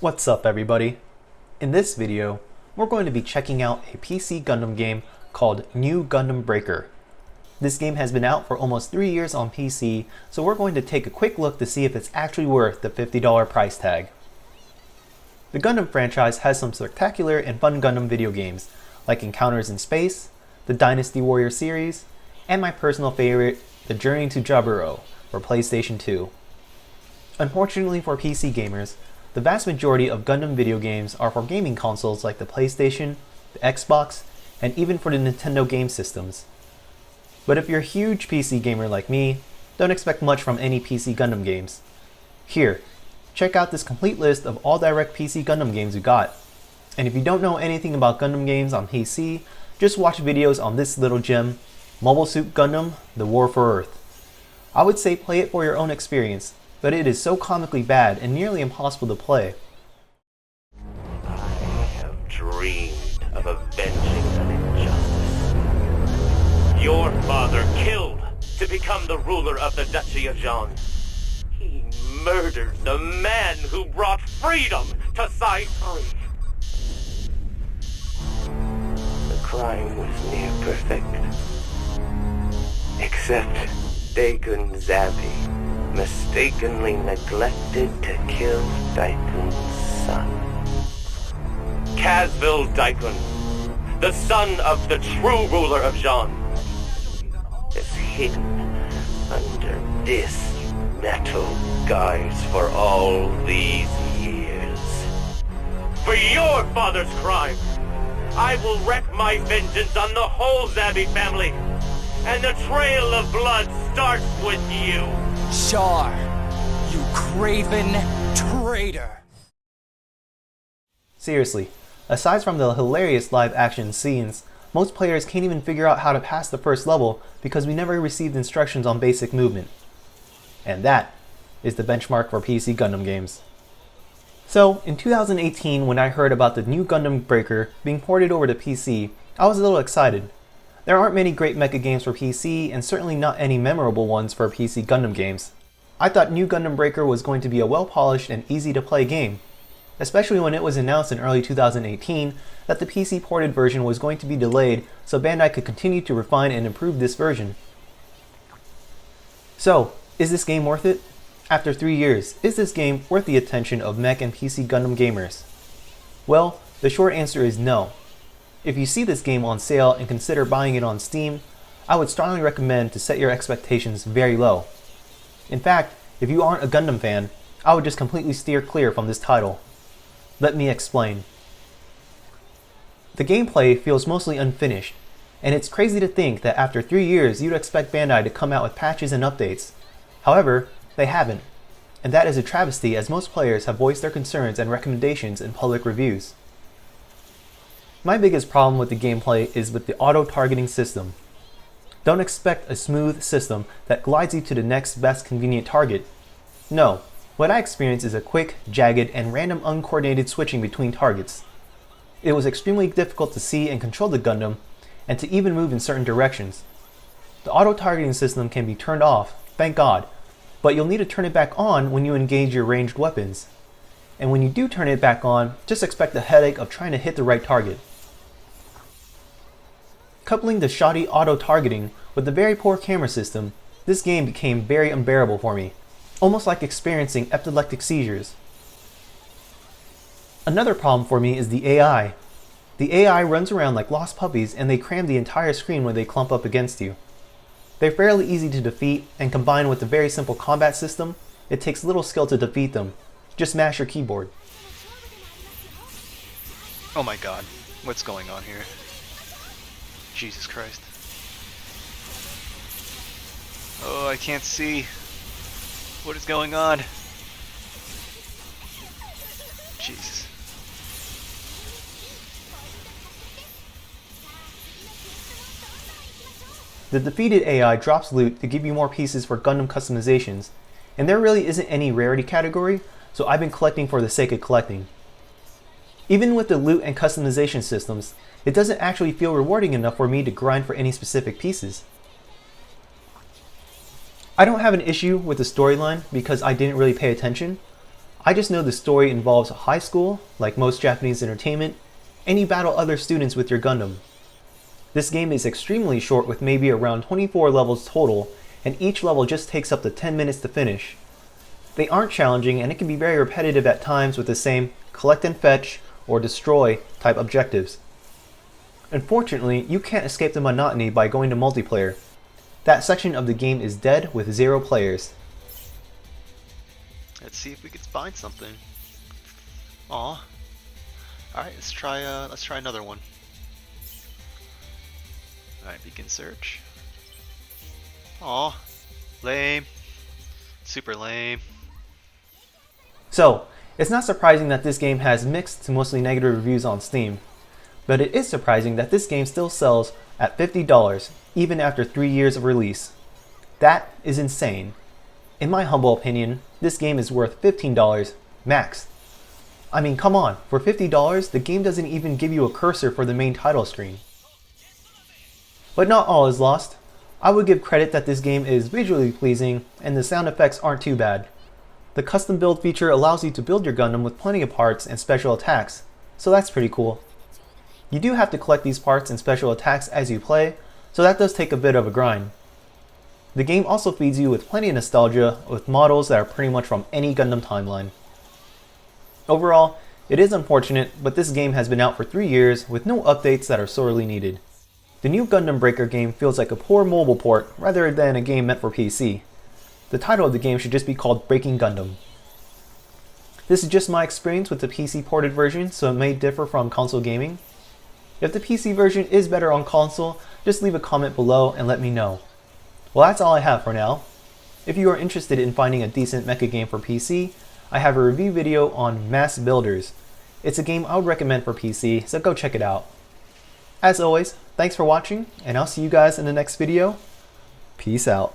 What's up everybody? In this video, we're going to be checking out a PC Gundam game called New Gundam Breaker. This game has been out for almost 3 years on PC, so we're going to take a quick look to see if it's actually worth the $50 price tag. The Gundam franchise has some spectacular and fun Gundam video games, like Encounters in Space, the Dynasty Warrior series, and my personal favorite, The Journey to Jaburo for PlayStation 2. Unfortunately for PC gamers, the vast majority of Gundam video games are for gaming consoles like the PlayStation, the Xbox, and even for the Nintendo game systems. But if you're a huge PC gamer like me, don't expect much from any PC Gundam games. Here, check out this complete list of all direct PC Gundam games we got. And if you don't know anything about Gundam games on PC, just watch videos on this little gem, Mobile Suit Gundam: The War for Earth. I would say play it for your own experience, but it is so comically bad and nearly impossible to play. I have dreamed of avenging an injustice. Your father killed to become the ruler of the Duchy of Jean. He murdered the man who brought freedom to Side 3. The crime was near perfect. Except Dagon Zabi mistakenly neglected to kill Daikun's son. Casville Daikun, the son of the true ruler of Jean, is hidden under this metal guise for all these years. For your father's crime, I will wreak my vengeance on the whole Zabi family, and the trail of blood starts with you. Char, you craven traitor! Seriously, aside from the hilarious live action scenes, most players can't even figure out how to pass the first level because we never received instructions on basic movement. And that is the benchmark for PC Gundam games. So, in 2018 when I heard about the new Gundam Breaker being ported over to PC, I was a little excited. There aren't many great mecha games for PC, and certainly not any memorable ones for PC Gundam games. I thought New Gundam Breaker was going to be a well-polished and easy-to-play game, especially when it was announced in early 2018 that the PC ported version was going to be delayed so Bandai could continue to refine and improve this version. So, is this game worth it? After 3 years, is this game worth the attention of mech and PC Gundam gamers? Well, the short answer is no. If you see this game on sale and consider buying it on Steam, I would strongly recommend to set your expectations very low. In fact, if you aren't a Gundam fan, I would just completely steer clear from this title. Let me explain. The gameplay feels mostly unfinished, and it's crazy to think that after 3 years you'd expect Bandai to come out with patches and updates. However, they haven't, and that is a travesty as most players have voiced their concerns and recommendations in public reviews. My biggest problem with the gameplay is with the auto-targeting system. Don't expect a smooth system that glides you to the next best convenient target. No, what I experienced is a quick, jagged, and random uncoordinated switching between targets. It was extremely difficult to see and control the Gundam, and to even move in certain directions. The auto-targeting system can be turned off, thank God, but you'll need to turn it back on when you engage your ranged weapons. And when you do turn it back on, just expect the headache of trying to hit the right target. Coupling the shoddy auto-targeting with the very poor camera system, this game became very unbearable for me, almost like experiencing epileptic seizures. Another problem for me is the AI. The AI runs around like lost puppies and they cram the entire screen when they clump up against you. They're fairly easy to defeat, and combined with the very simple combat system, it takes little skill to defeat them. Just mash your keyboard. Oh my god, what's going on here? Jesus Christ. Oh, I can't see. What is going on? Jesus. The defeated AI drops loot to give you more pieces for Gundam customizations, and there really isn't any rarity category, so I've been collecting for the sake of collecting. Even with the loot and customization systems, it doesn't actually feel rewarding enough for me to grind for any specific pieces. I don't have an issue with the storyline because I didn't really pay attention. I just know the story involves a high school, like most Japanese entertainment, and you battle other students with your Gundam. This game is extremely short with maybe around 24 levels total, and each level just takes up to 10 minutes to finish. They aren't challenging, and it can be very repetitive at times with the same collect and fetch or destroy type objectives. Unfortunately, you can't escape the monotony by going to multiplayer. That section of the game is dead with 0 players. Let's see if we can find something. Aw. Alright, let's try another one. Alright, begin search. Aw. Lame. Super lame. So, it's not surprising that this game has mixed to mostly negative reviews on Steam. But it is surprising that this game still sells at $50, even after 3 years of release. That is insane. In my humble opinion, this game is worth $15 max. I mean, come on, for $50, the game doesn't even give you a cursor for the main title screen. But not all is lost. I would give credit that this game is visually pleasing and the sound effects aren't too bad. The custom build feature allows you to build your Gundam with plenty of parts and special attacks, so that's pretty cool. You do have to collect these parts and special attacks as you play, so that does take a bit of a grind. The game also feeds you with plenty of nostalgia with models that are pretty much from any Gundam timeline. Overall, it is unfortunate, but this game has been out for 3 years with no updates that are sorely needed. The new Gundam Breaker game feels like a poor mobile port rather than a game meant for PC. The title of the game should just be called Breaking Gundam. This is just my experience with the PC ported version, so it may differ from console gaming. If the PC version is better on console, just leave a comment below and let me know. Well, that's all I have for now. If you are interested in finding a decent mecha game for PC, I have a review video on Mass Builders. It's a game I would recommend for PC, so go check it out. As always, thanks for watching, and I'll see you guys in the next video. Peace out.